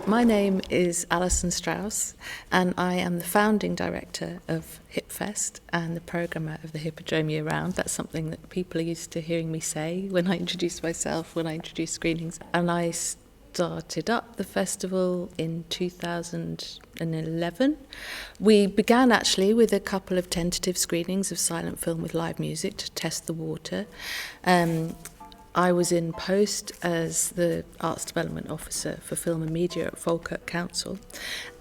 My name is Alison Strauss, and I am the founding director of HippFest and the programmer of the Hippodrome year round. That's something that people are used to hearing me say when I introduce myself, when I introduce screenings. And I started up the festival in 2011. We began actually with a couple of tentative screenings of silent film with live music to test the water. I was in post as the Arts Development Officer for Film and Media at Falkirk Council,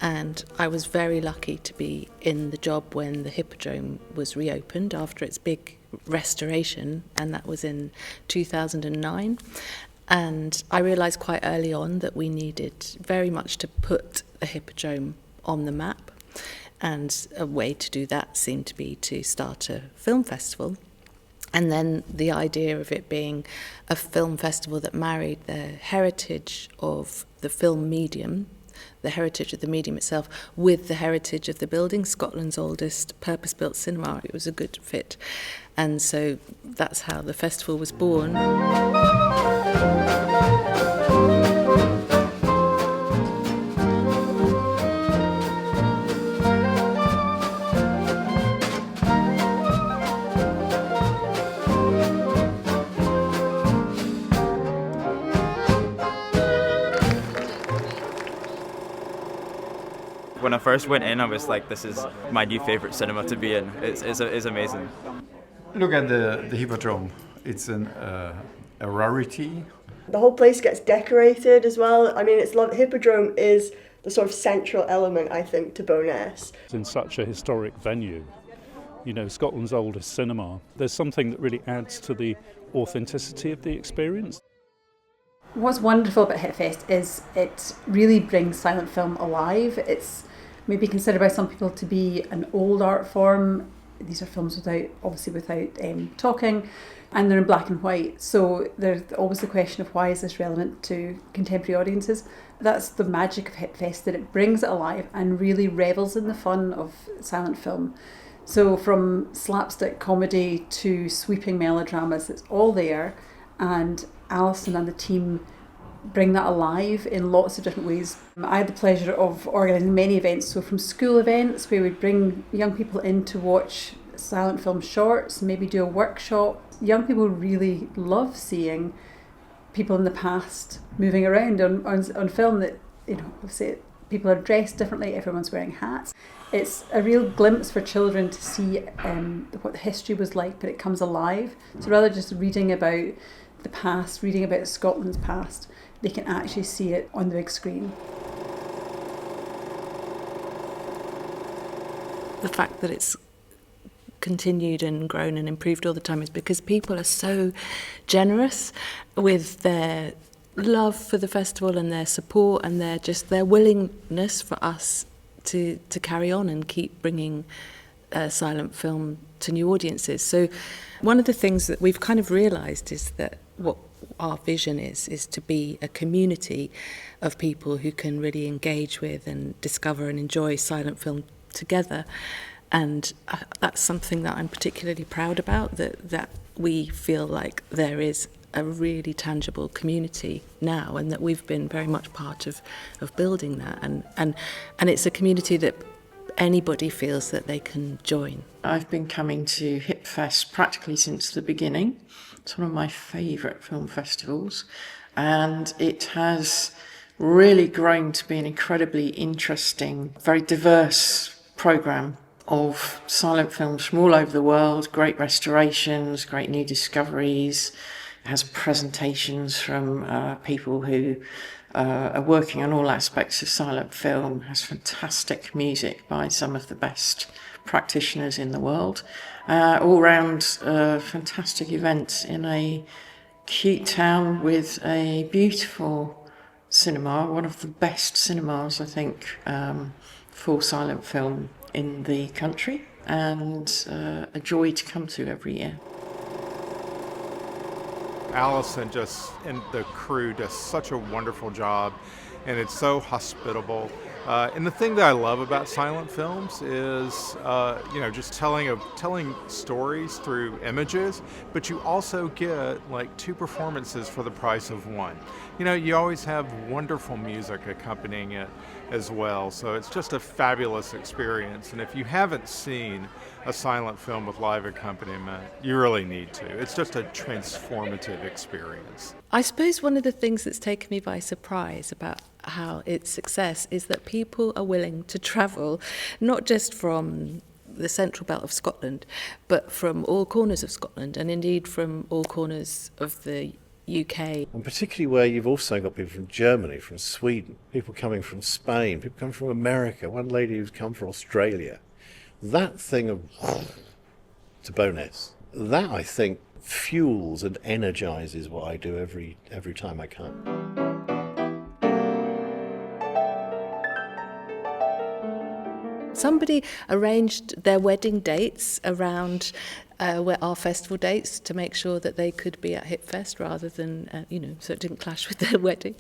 and I was very lucky to be in the job when the Hippodrome was reopened after its big restoration, and that was in 2009. And I realised quite early on that we needed very much to put a Hippodrome on the map, and a way to do that seemed to be to start a film festival. And then the idea of it being a film festival that married the heritage of the film medium, the heritage of the medium itself, with the heritage of the building, Scotland's oldest purpose-built cinema. It was a good fit. And so that's how the festival was born. When I first went in, I was like, this is my new favourite cinema to be in. It's amazing. Look at the Hippodrome. It's a rarity. The whole place gets decorated as well. I mean, Hippodrome is the sort of central element, I think, to Bowness. In such a historic venue, you know, Scotland's oldest cinema, there's something that really adds to the authenticity of the experience. What's wonderful about HippFest is it really brings silent film alive. It's maybe considered by some people to be an old art form. These are films without talking, and they're in black and white. So there's always the question of why is this relevant to contemporary audiences? That's the magic of HippFest, that it brings it alive and really revels in the fun of silent film. So from slapstick comedy to sweeping melodramas, it's all there, and Alison and the team bring that alive in lots of different ways. I had the pleasure of organising many events, so from school events where we'd bring young people in to watch silent film shorts, maybe do a workshop. Young people really love seeing people in the past moving around on film that, you know, say people are dressed differently, everyone's wearing hats. It's a real glimpse for children to see what the history was like, but it comes alive. So rather than just reading about the past, reading about Scotland's past, they can actually see it on the big screen. The fact that it's continued and grown and improved all the time is because people are so generous with their love for the festival and their support and their willingness for us to carry on and keep bringing silent film to new audiences. So one of the things that we've kind of realised is that what our vision is to be a community of people who can really engage with and discover and enjoy silent film together. And that's something that I'm particularly proud about, that we feel like there is a really tangible community now, and that we've been very much part of building that. And it's a community that anybody feels that they can join. I've been coming to HippFest practically since the beginning. It's one of my favourite film festivals, and it has really grown to be an incredibly interesting, very diverse programme of silent films from all over the world, great restorations, great new discoveries. It has presentations from people who are working on all aspects of silent film. It has fantastic music by some of the best practitioners in the world. All round fantastic events in a cute town with a beautiful cinema, one of the best cinemas, I think, for silent film in the country, and a joy to come to every year. Alison and the crew does such a wonderful job, and it's so hospitable. And the thing that I love about silent films is, just telling stories through images, but you also get like 2 performances for the price of 1. You always have wonderful music accompanying it as well, so it's just a fabulous experience. And if you haven't seen a silent film with live accompaniment, you really need to. It's just a transformative experience. I suppose one of the things that's taken me by surprise about how its success is that people are willing to travel, not just from the central belt of Scotland, but from all corners of Scotland, and indeed from all corners of the UK. And particularly where you've also got people from Germany, from Sweden, people coming from Spain, people coming from America, one lady who's come from Australia. That thing of to Bowness, that I think fuels and energises what I do every time I come. Somebody arranged their wedding dates around where our festival dates to make sure that they could be at HippFest rather than, so it didn't clash with their wedding.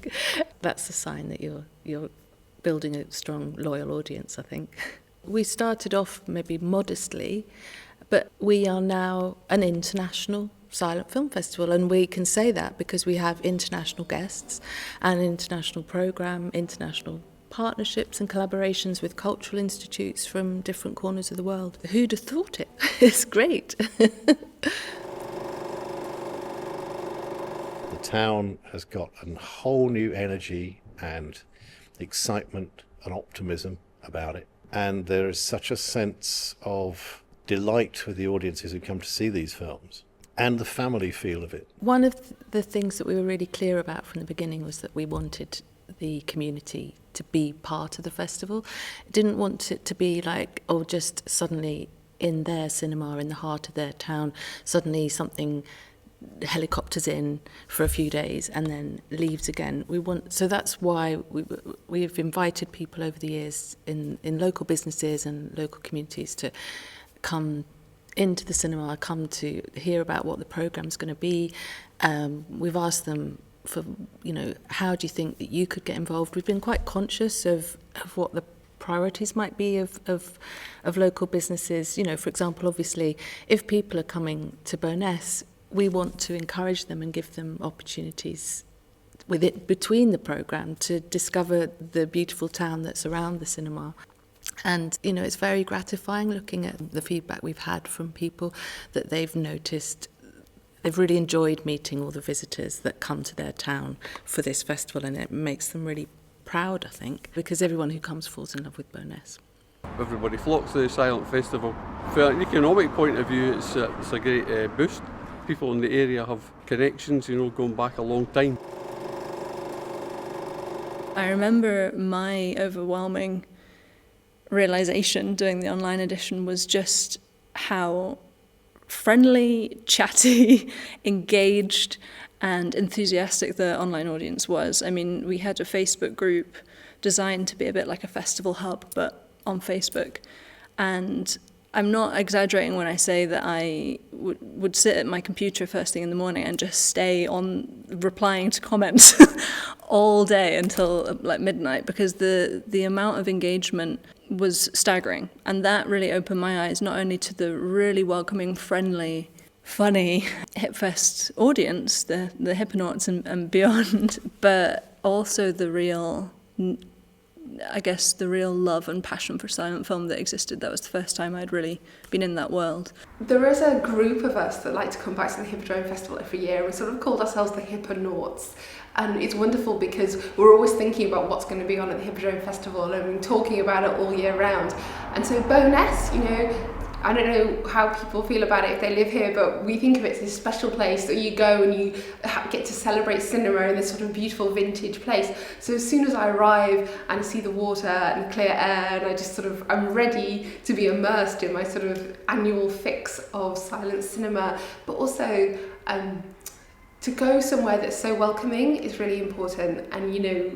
That's a sign that you're building a strong, loyal audience, I think. We started off maybe modestly, but we are now an international silent film festival, and we can say that because we have international guests, an international programme, international partnerships and collaborations with cultural institutes from different corners of the world. Who'd have thought it? It's great. The town has got a whole new energy and excitement and optimism about it. And there is such a sense of delight with the audiences who come to see these films and the family feel of it. One of the things that we were really clear about from the beginning was that we wanted the community to be part of the festival. Didn't want it to be like, just suddenly in their cinema, in the heart of their town, suddenly something helicopters in for a few days and then leaves again. So that's why we've invited people over the years in local businesses and local communities to come into the cinema, come to hear about what the programme's going to be. We've asked them for, how do you think that you could get involved? We've been quite conscious of what the priorities might be of local businesses. For example, obviously, if people are coming to Bowness, we want to encourage them and give them opportunities between the programme to discover the beautiful town that's around the cinema. And, it's very gratifying looking at the feedback we've had from people that they've noticed. They've really enjoyed meeting all the visitors that come to their town for this festival, and it makes them really proud, I think, because everyone who comes falls in love with Bowness. Everybody flocks to the Silent Festival. From an economic point of view, it's a great boost. People in the area have connections, going back a long time. I remember my overwhelming realisation doing the online edition was just how friendly, chatty, engaged and enthusiastic the online audience was. I mean, we had a Facebook group designed to be a bit like a festival hub, but on Facebook. And I'm not exaggerating when I say that I would sit at my computer first thing in the morning and just stay on replying to comments all day until like midnight, because the amount of engagement was staggering. And that really opened my eyes not only to the really welcoming, friendly, funny HippFest audience, the Hipponauts and beyond, but also the real love and passion for silent film that existed. That was the first time I'd really been in that world. There is a group of us that like to come back to the Hippodrome Festival every year. We sort of called ourselves the Hipponauts. And it's wonderful because we're always thinking about what's going to be on at the Hippodrome Festival and talking about it all year round. And so Bowness, I don't know how people feel about it if they live here, but we think of it as this special place that you go and you get to celebrate cinema in this sort of beautiful vintage place. So as soon as I arrive and see the water and the clear air, and I just I'm ready to be immersed in my sort of annual fix of silent cinema, but also to go somewhere that's so welcoming is really important. And you know,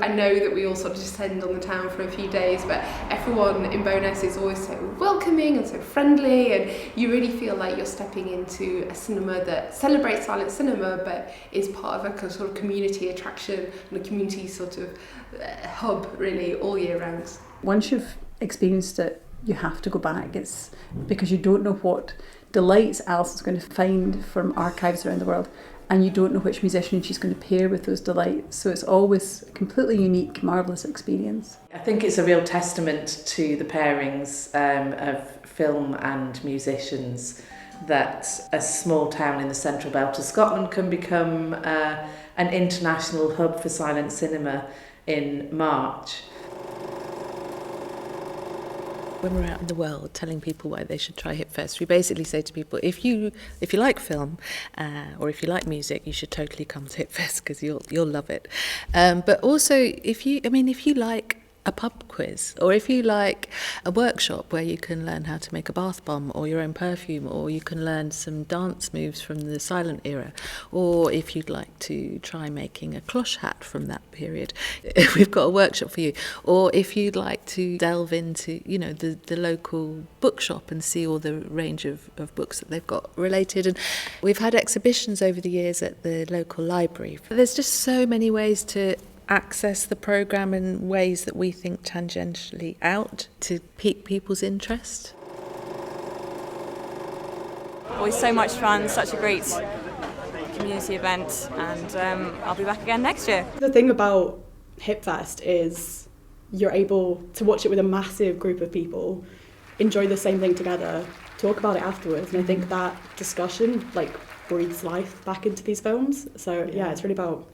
I know that we all sort of descend on the town for a few days, but everyone in Bowness is always so welcoming and so friendly, and you really feel like you're stepping into a cinema that celebrates silent cinema but is part of a sort of community attraction and a community sort of hub really all year round. Once you've experienced it, you have to go back. It's because you don't know what delights Alice is going to find from archives around the world, and you don't know which musician she's going to pair with those delights. So it's always a completely unique, marvellous experience. I think it's a real testament to the pairings of film and musicians that a small town in the central belt of Scotland can become an international hub for silent cinema in March. When we're out in the world telling people why they should try HippFest, we basically say to people, if you like film or if you like music, you should totally come to HippFest because you'll love it. But also, if you like a pub quiz, or if you like a workshop where you can learn how to make a bath bomb or your own perfume, or you can learn some dance moves from the silent era, or if you'd like to try making a cloche hat from that period, we've got a workshop for you. Or if you'd like to delve into, you know, the local bookshop and see all the range of books that they've got related. And we've had exhibitions over the years at the local library. There's just so many ways to access the programme in ways that we think tangentially out to pique people's interest. Always so much fun, such a great community event, and I'll be back again next year. The thing about HippFest is you're able to watch it with a massive group of people, enjoy the same thing together, talk about it afterwards, and I think that discussion breathes life back into these films. So yeah, it's really about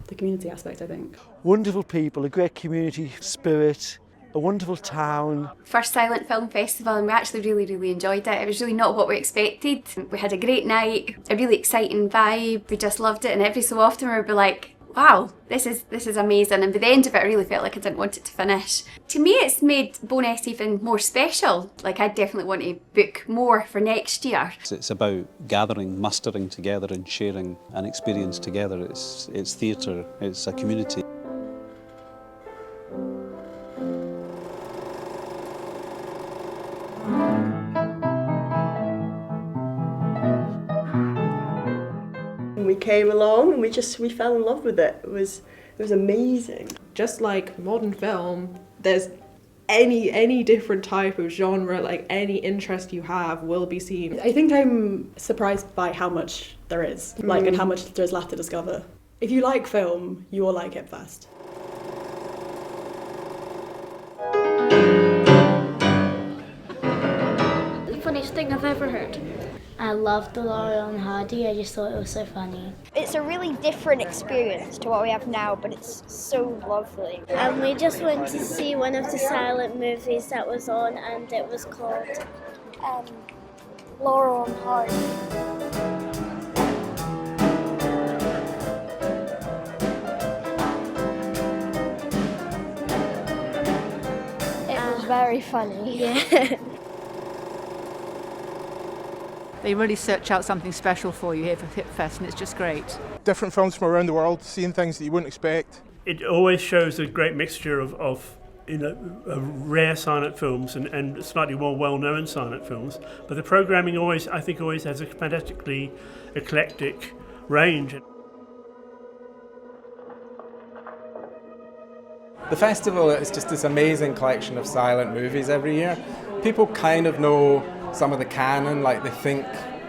the community aspect, I think. Wonderful people, a great community spirit, a wonderful town. First silent film festival, and we actually really enjoyed it. It was really not what we expected. We had a great night, a really exciting vibe. We just loved it, and every so often we'd be like, wow, this is amazing. And by the end of it, I really felt like I didn't want it to finish. To me, it's made Bowness even more special. I definitely want to book more for next year. It's about gathering, mustering together and sharing an experience together. It's theatre, it's a community. We came along and we fell in love with it. It was amazing. Just like modern film, there's any different type of genre, any interest you have will be seen. I think I'm surprised by how much there is, and how much there's left to discover. If you like film, you will like HippFest. The funniest thing I've ever heard. I loved the Laurel and Hardy, I just thought it was so funny. It's a really different experience to what we have now, but it's so lovely. And we just went to see one of the silent movies that was on, and it was called Laurel and Hardy. It was very funny. Yeah. They really search out something special for you here for HippFest, and it's just great. Different films from around the world, seeing things that you wouldn't expect. It always shows a great mixture of rare silent films and slightly more well-known silent films. But the programming always has a fantastically eclectic range. The festival is just this amazing collection of silent movies every year. People kind of know some of the canon, they think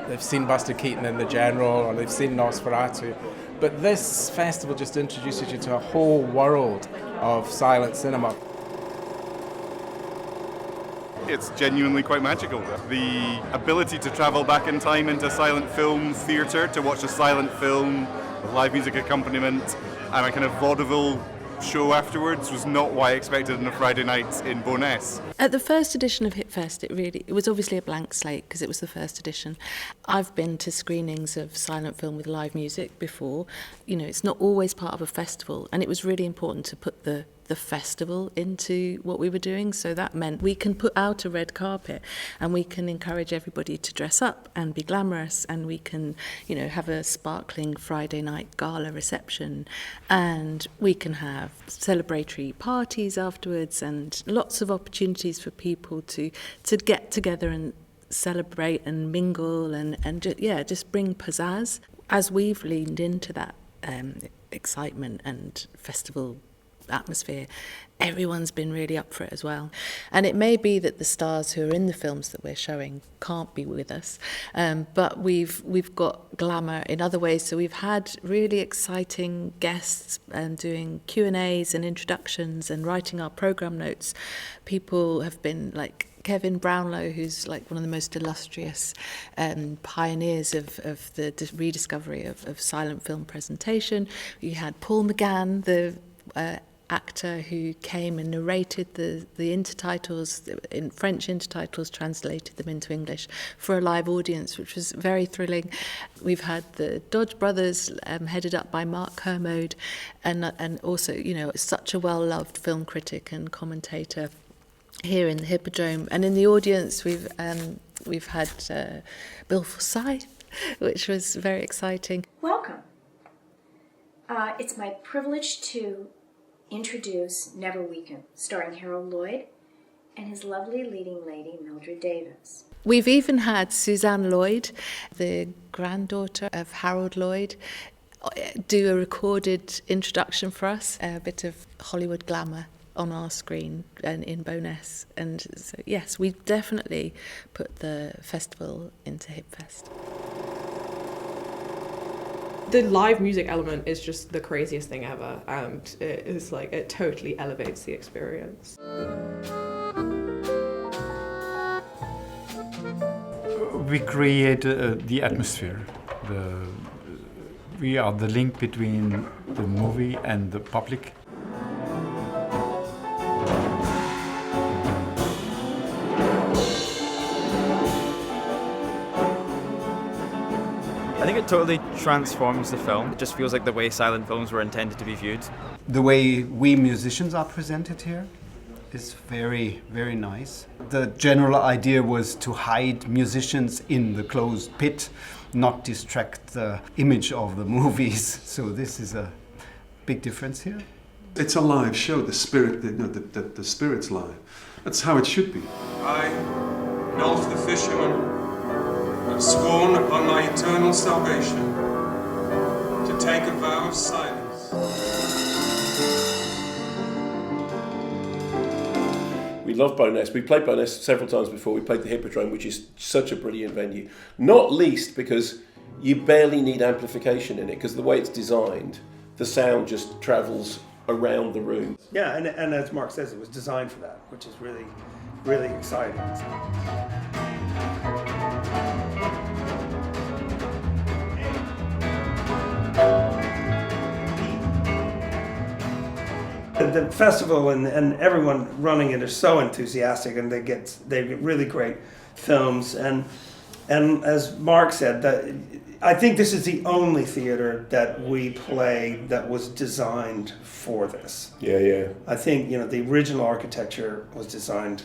they've seen Buster Keaton in The General or they've seen Nosferatu. But this festival just introduces you to a whole world of silent cinema. It's genuinely quite magical. The ability to travel back in time into silent film theatre, to watch a silent film with live music accompaniment and a kind of vaudeville show afterwards was not what I expected on a Friday night in Bowness. At the first edition of HippFest, it was obviously a blank slate because it was the first edition. I've been to screenings of silent film with live music before. It's not always part of a festival, and it was really important to put the the festival into what we were doing. So that meant we can put out a red carpet and we can encourage everybody to dress up and be glamorous, and we can, have a sparkling Friday night gala reception, and we can have celebratory parties afterwards, and lots of opportunities for people to get together and celebrate and mingle and just bring pizzazz. As we've leaned into that excitement and festival atmosphere, everyone's been really up for it as well. And it may be that the stars who are in the films that we're showing can't be with us, but we've got glamour in other ways. So we've had really exciting guests doing Q&As and introductions and writing our programme notes. People have been like Kevin Brownlow, who's like one of the most illustrious pioneers of the rediscovery of silent film presentation. We had Paul McGann, the actor who came and narrated the intertitles, in French intertitles, translated them into English for a live audience, which was very thrilling. We've had the Dodge Brothers, headed up by Mark Kermode, and also, such a well-loved film critic and commentator here in the Hippodrome. And in the audience we've had Bill Forsyth, which was very exciting. Welcome. It's my privilege to introduce Never Weaken, starring Harold Lloyd and his lovely leading lady, Mildred Davis. We've even had Suzanne Lloyd, the granddaughter of Harold Lloyd, do a recorded introduction for us, a bit of Hollywood glamour on our screen and in Bowness. And so, yes, we definitely put the festival into HippFest. The live music element is just the craziest thing ever, and it is like, it totally elevates the experience. We create the atmosphere. We are the link between the movie and the public. I think it totally transforms the film. It just feels like the way silent films were intended to be viewed. The way we musicians are presented here is very, very nice. The general idea was to hide musicians in the closed pit, not distract the image of the movies. So this is a big difference here. It's a live show. The spirit, the spirit's live. That's how it should be. I, Nolf the fisherman, have sworn upon my eternal salvation to take a vow of silence. We love Bowness. We played Bowness several times before. We played the Hippodrome, which is such a brilliant venue. Not least because you barely need amplification in it, because the way it's designed, the sound just travels around the room. Yeah, and as Mark says, it was designed for that, which is really, really exciting. The festival and everyone running it are so enthusiastic, and they get really great films. And as Mark said, that I think this is the only theater that we play that was designed for this. Yeah. I think the original architecture was designed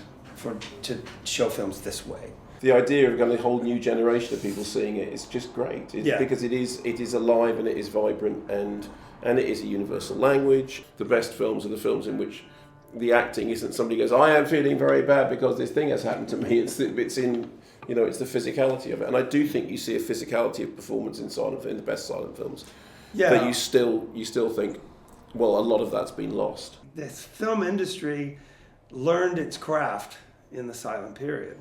to show films this way. The idea of getting a whole new generation of people seeing it is just great. Because it is alive and it is vibrant and it is a universal language. The best films are the films in which the acting isn't somebody goes, I am feeling very bad because this thing has happened to me. It's the physicality of it. And I do think you see a physicality of performance in the best silent films. Yeah. That you still think, well, a lot of that's been lost. The film industry learned its craft in the silent period.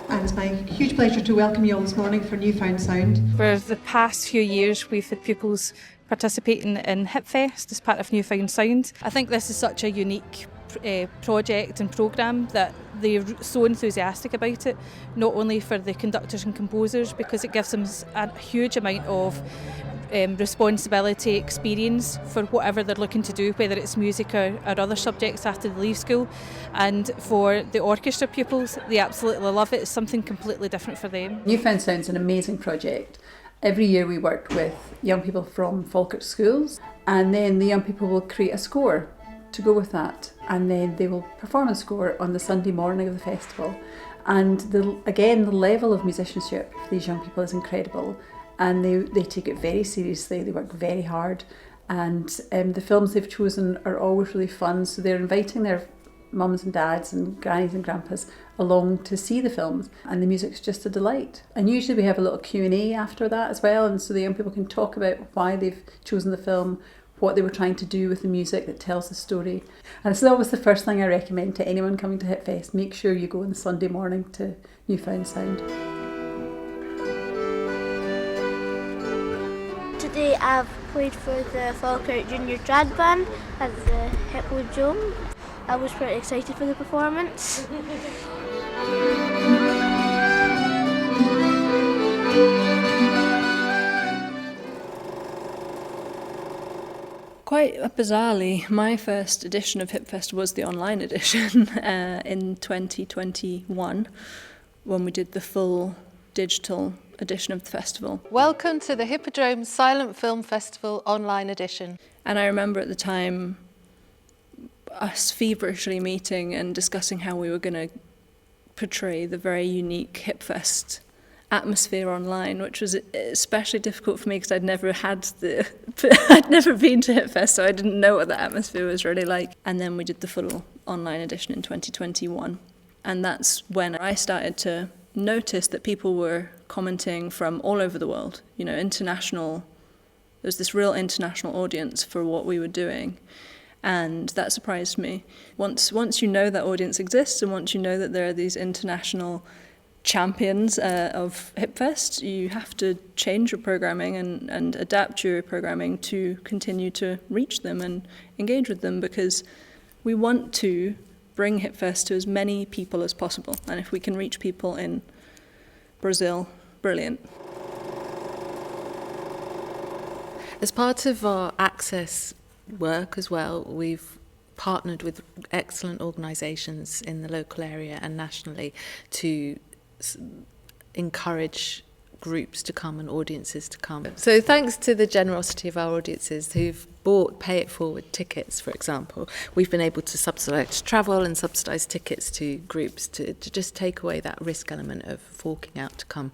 And it's my huge pleasure to welcome you all this morning for Newfound Sound. For the past few years, we've had pupils participating in HippFest as part of Newfound Sound. I think this is such a unique project and programme that they're so enthusiastic about it, not only for the conductors and composers, because it gives them a huge amount of responsibility, experience for whatever they're looking to do, whether it's music or other subjects after they leave school. And for the orchestra pupils, they absolutely love it. It's something completely different for them. Newfound Sound's an amazing project, Every year we worked with young people from Falkirk schools, and then the young people will create a score to go with that, and then they will perform a score on the Sunday morning of the festival. And the level of musicianship for these young people is incredible, and they take it very seriously, they work very hard, and the films they've chosen are always really fun, so they're inviting their mums and dads and grannies and grandpas along to see the films, and the music's just a delight. And usually we have a little Q&A after that as well, and so the young people can talk about why they've chosen the film, what they were trying to do with the music that tells the story. And it's always the first thing I recommend to anyone coming to HippFest. Make sure you go on Sunday morning to Newfound Sound. Today I've played for the Falkirk Junior Trad Band at the Hippodrome. I was pretty excited for the performance. Quite bizarrely, my first edition of HippFest was the online edition in 2021, when we did the full digital edition of the festival. Welcome to the Hippodrome Silent Film Festival online edition. And I remember at the time us feverishly meeting and discussing how we were going to portray the very unique HippFest atmosphere online, which was especially difficult for me because I'd never been to HippFest, so I didn't know what the atmosphere was really like. And then we did the full online edition in 2021, and that's when I started to notice that people were commenting from all over the world. You know, international. There's this real international audience for what we were doing. And that surprised me. Once you know that audience exists, and once you know that there are these international champions of HippFest, you have to change your programming and adapt your programming to continue to reach them and engage with them, because we want to bring HippFest to as many people as possible. And if we can reach people in Brazil, brilliant. As part of our access work as well, we've partnered with excellent organisations in the local area and nationally to encourage groups to come and audiences to come. So thanks to the generosity of our audiences who've bought pay it forward tickets, for example, we've been able to subsidise travel and subsidise tickets to groups to just take away that risk element of forking out to come.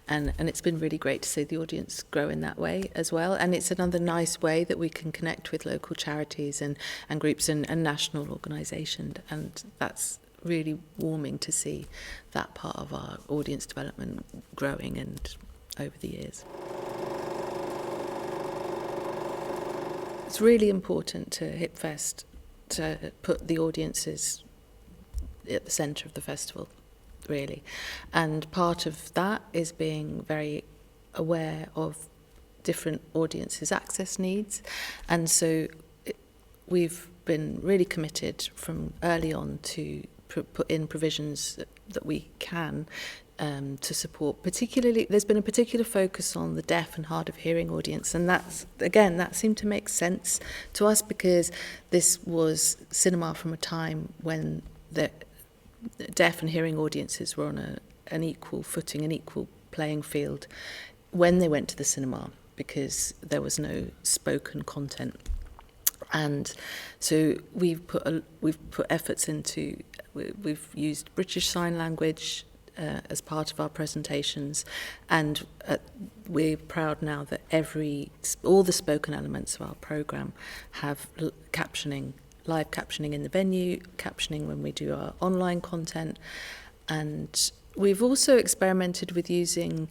And it's been really great to see the audience grow in that way as well. And it's another nice way that we can connect with local charities and groups and national organisations. And that's really warming to see that part of our audience development growing and over the years. It's really important to HippFest to put the audiences at the centre of the festival, really. And part of that is being very aware of different audiences' access needs. And so we've been really committed from early on to put in provisions that we can to support. Particularly, there's been a particular focus on the deaf and hard of hearing audience, and that seemed to make sense to us because this was cinema from a time when the deaf and hearing audiences were on an equal footing, an equal playing field when they went to the cinema, because there was no spoken content. And so we've put efforts into. We've used British Sign Language as part of our presentations, and we're proud now that all the spoken elements of our programme have live captioning in the venue, captioning when we do our online content, and we've also experimented with using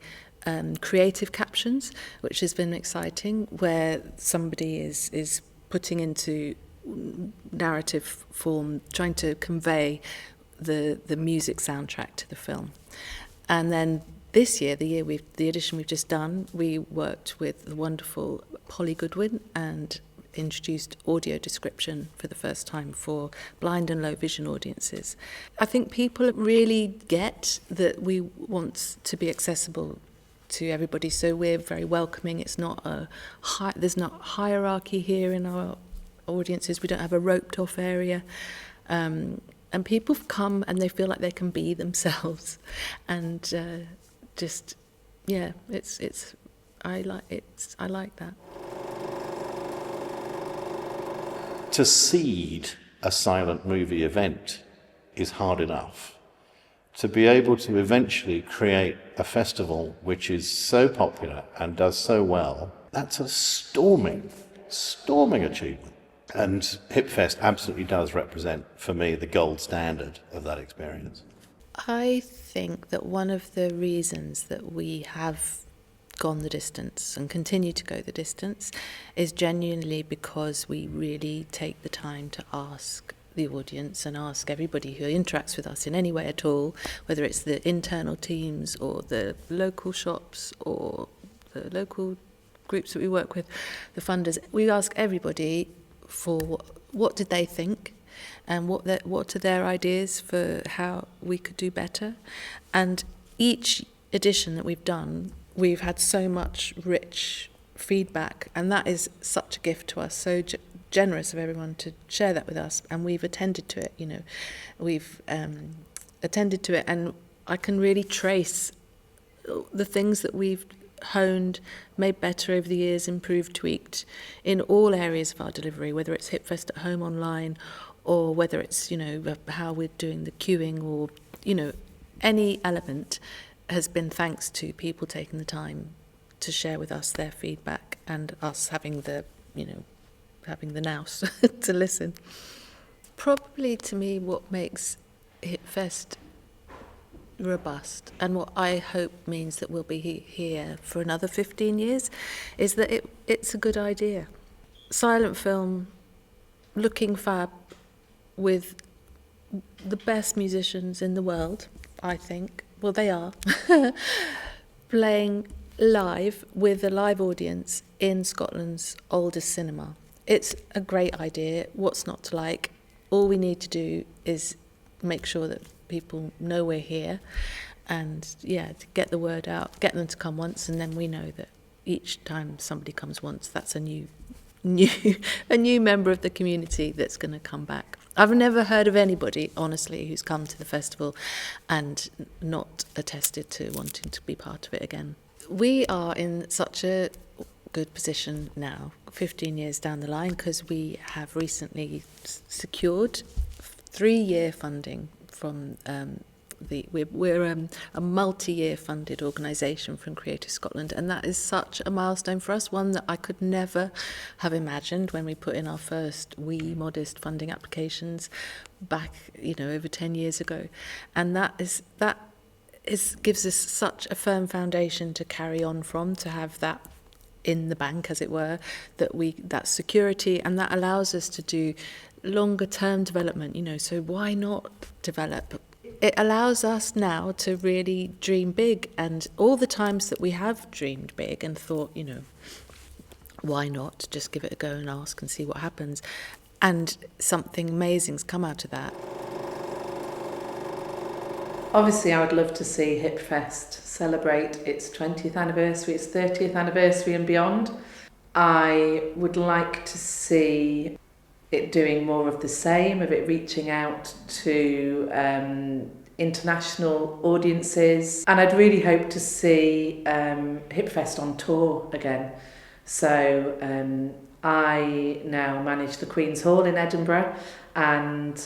creative captions, which has been exciting, where somebody is putting into narrative form, trying to convey the music soundtrack to the film. And then this year, the edition we've just done, we worked with the wonderful Polly Goodwin and introduced audio description for the first time for blind and low vision audiences. I think people really get that we want to be accessible to everybody, so we're very welcoming. It's not there's not hierarchy here in our audiences. We don't have a roped off area. And people come and they feel like they can be themselves, and it's I like that. To seed a silent movie event is hard enough. To be able to eventually create a festival which is so popular and does so well, that's a storming achievement. And HippFest absolutely does represent, for me, the gold standard of that experience. I think that one of the reasons that we have gone the distance and continue to go the distance is genuinely because we really take the time to ask the audience and ask everybody who interacts with us in any way at all, whether it's the internal teams or the local shops or the local groups that we work with, the funders. We ask everybody for what did they think and what are their ideas for how we could do better. And each edition that we've done, we've had so much rich feedback, and that is such a gift to us, so generous of everyone to share that with us, and we've attended to it, we've attended to it, and I can really trace the things that we've honed, made better over the years, improved, tweaked in all areas of our delivery, whether it's HippFest at home online or whether it's, how we're doing the queuing or, any element has been thanks to people taking the time to share with us their feedback and us having the, having the nous to listen. Probably to me what makes HippFest robust and what I hope means that we'll be here for another 15 years is that it's a good idea. Silent film, looking fab with the best musicians in the world, I think. Well, they are. Playing live with a live audience in Scotland's oldest cinema. It's a great idea. What's not to like? All we need to do is make sure that people know we're here and, to get the word out, get them to come once, and then we know that each time somebody comes once, that's a new member of the community that's going to come back. I've never heard of anybody, honestly, who's come to the festival and not attested to wanting to be part of it again. We are in such a good position now, 15 years down the line, because we have recently secured 3-year funding from we're a multi-year funded organisation from Creative Scotland, and that is such a milestone for us, one that I could never have imagined when we put in our first wee modest funding applications back, over 10 years ago. And that gives us such a firm foundation to carry on from, to have that in the bank, as it were, that security, and that allows us to do longer term development, so why not develop? It allows us now to really dream big, and all the times that we have dreamed big and thought, why not just give it a go and ask and see what happens, and something amazing's come out of that. Obviously, I would love to see HippFest celebrate its 20th anniversary, its 30th anniversary and beyond. I would like to see it doing more of the same, of it reaching out to international audiences. And I'd really hope to see HippFest on tour again. So I now manage the Queen's Hall in Edinburgh, and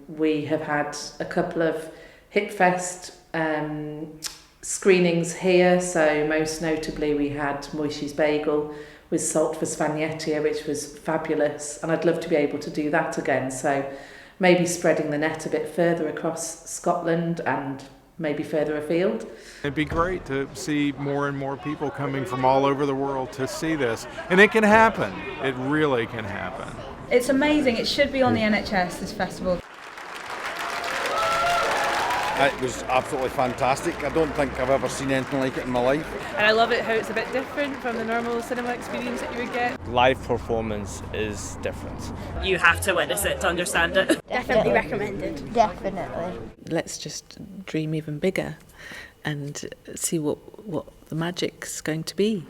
we have had a couple of HippFest screenings here. So most notably we had Moishi's Bagel with Salt for Spagnetti, which was fabulous, and I'd love to be able to do that again. So maybe spreading the net a bit further across Scotland and maybe further afield. It'd be great to see more and more people coming from all over the world to see this, and it can happen. It really can happen. It's amazing. It should be on the NHS, this festival. It was absolutely fantastic. I don't think I've ever seen anything like it in my life. And I love it how it's a bit different from the normal cinema experience that you would get. Live performance is different. You have to witness it to understand it. Definitely recommended. Definitely. Let's just dream even bigger and see what the magic's going to be.